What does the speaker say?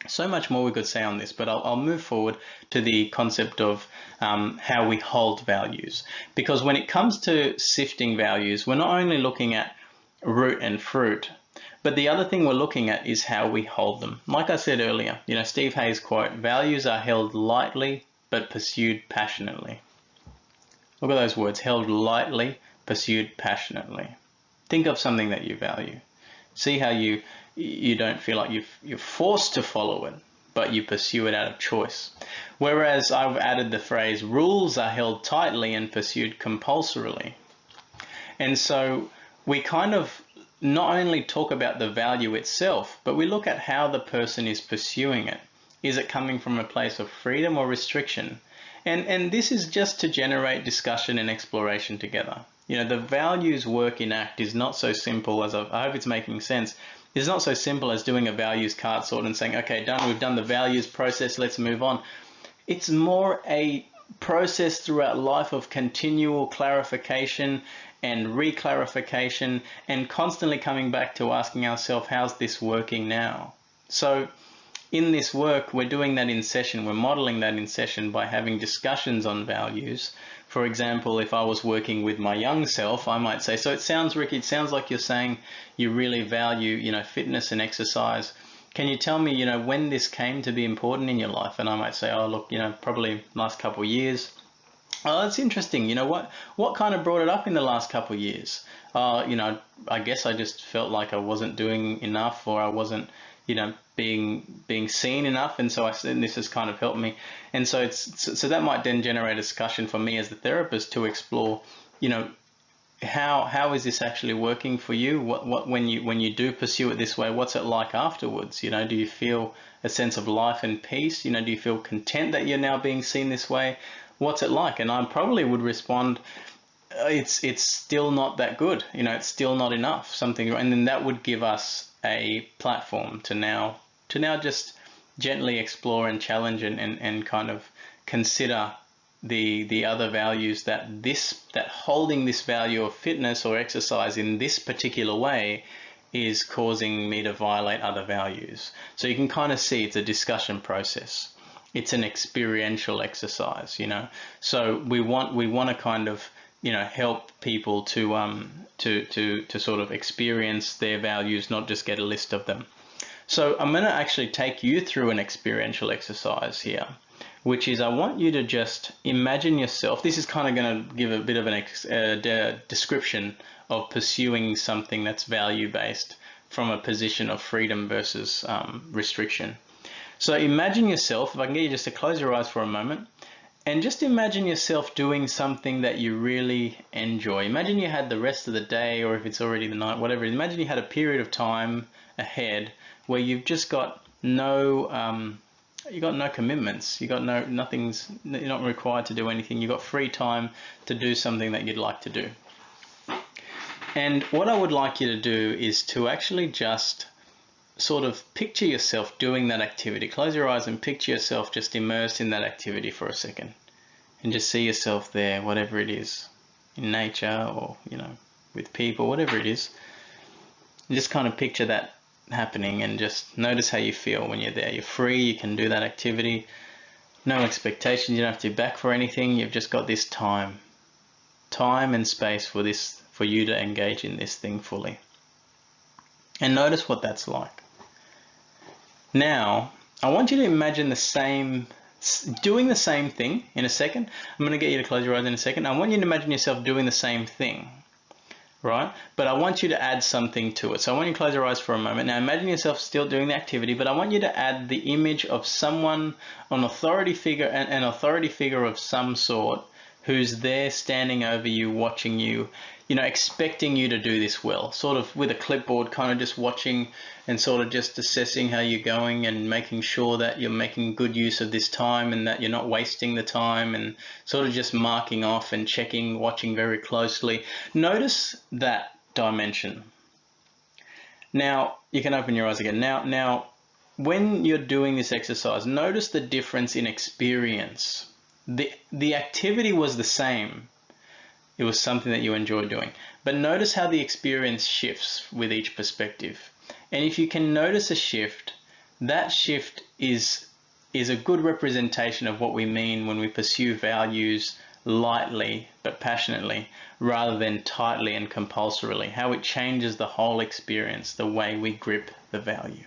So much more we could say on this, but I'll move forward to the concept of how we hold values. Because when it comes to sifting values, we're not only looking at root and fruit, but the other thing we're looking at is how we hold them. Like I said earlier, Steve Hayes' quote, "Values are held lightly but pursued passionately." Look at those words, held lightly, pursued passionately. Think of something that you value. See how you don't feel like you're forced to follow it, but you pursue it out of choice. Whereas I've added the phrase, rules are held tightly and pursued compulsorily. And so we kind of not only talk about the value itself, but we look at how the person is pursuing it. Is it coming from a place of freedom or restriction? And this is just to generate discussion and exploration together. The values work in ACT is not so simple as, I hope it's making sense. It's not so simple as doing a values card sort and saying, okay, done, we've done the values process, let's move on. It's more a process throughout life of continual clarification and reclarification and constantly coming back to asking ourselves, how's this working now? So in this work, we're doing that in session. We're modeling that in session by having discussions on values. For example, if I was working with my young self, I might say, so it sounds, Ricky, it sounds like you're saying you really value, fitness and exercise. Can you tell me, when this came to be important in your life? And I might say, oh, look, probably last couple of years. Oh, that's interesting. What kind of brought it up in the last couple of years? I guess I just felt like I wasn't doing enough, or I wasn't, being seen enough, and so this has kind of helped me. And so so that might then generate a discussion for me as the therapist to explore, how is this actually working for you? What when you do pursue it this way, what's it like afterwards? Do you feel a sense of life and peace? Do you feel content that you're now being seen this way? What's it like? And I probably would respond, it's still not that good. It's still not enough. Something, and then that would give us a platform to now just gently explore and challenge and kind of consider the other values that holding this value of fitness or exercise in this particular way is causing me to violate other values. So you can kind of see it's a discussion process. It's an experiential exercise, So we want to kind of help people to sort of experience their values, not just get a list of them. So I'm going to actually take you through an experiential exercise here, which is I want you to just imagine yourself. This is kind of going to give a bit of a description of pursuing something that's value-based from a position of freedom versus restriction. So imagine yourself, if I can get you just to close your eyes for a moment, and just imagine yourself doing something that you really enjoy. Imagine you had the rest of the day, or if it's already the night, whatever. Imagine you had a period of time ahead where you've just got no commitments. You're not required to do anything. You've got free time to do something that you'd like to do. And what I would like you to do is to actually just sort of picture yourself doing that activity. Close your eyes and picture yourself just immersed in that activity for a second, and just see yourself there, whatever it is, in nature or with people, whatever it is. And just kind of picture that happening and just notice how you feel when you're there. You're free, you can do that activity, no expectations, you don't have to be back for anything. You've just got this time and space for you to engage in this thing fully. And notice what that's like. Now, I want you to imagine doing the same thing in a second. I'm going to get you to close your eyes in a second. I want you to imagine yourself doing the same thing, right? But I want you to add something to it. So I want you to close your eyes for a moment. Now imagine yourself still doing the activity, but I want you to add the image of someone, an authority figure of some sort, who's there standing over you, watching you, expecting you to do this well, sort of with a clipboard, kind of just watching and sort of just assessing how you're going and making sure that you're making good use of this time and that you're not wasting the time, and sort of just marking off and checking, watching very closely. Notice that dimension. Now, you can open your eyes again. Now, when you're doing this exercise, notice the difference in experience. The activity was the same. It was something that you enjoy doing. But notice how the experience shifts with each perspective. And if you can notice a shift, that shift is a good representation of what we mean when we pursue values lightly but passionately rather than tightly and compulsorily, how it changes the whole experience, the way we grip the value.